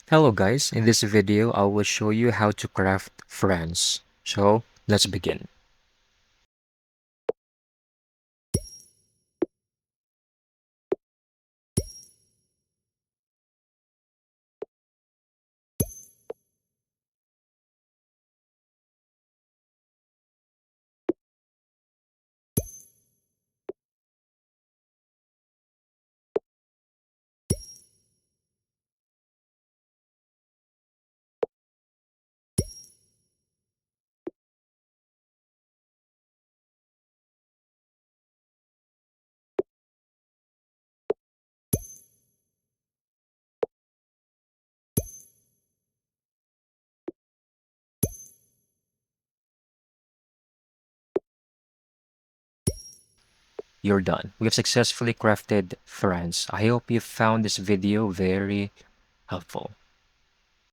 Hello guys, in this video I will show you how to craft friends. So let's begin. You're done. We have successfully crafted friends. I hope you found this video very helpful.